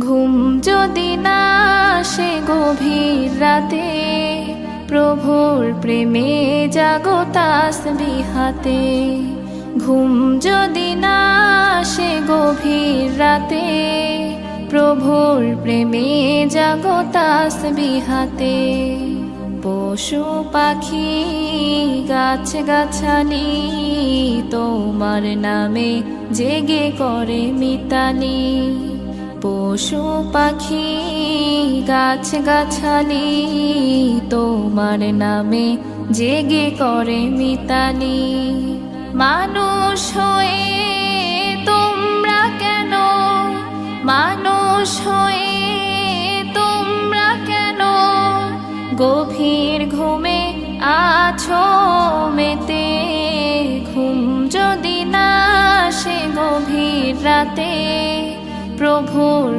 ঘুম যদি না আসে গভীর রাতে, প্রভুর প্রেমে জাগো তাসবিহ হাতে। ঘুম যদি না আসে গভীর রাতে, প্রভুর প্রেমে জাগো তাসবিহ হাতে। পশু পাখি গাছ গাছালি তোমার নামে জেগে করে মিতালি। পশু পাখি গাছ গাছালি তোমার নামে জেগে করে মিতালি। মানুষ হয়ে তোমরা কেন, মানুষ হয়ে তোমরা কেন গভীর ঘুমে আছো মেতে। ঘুম যদি না আসে গভীর রাতে, প্রভুর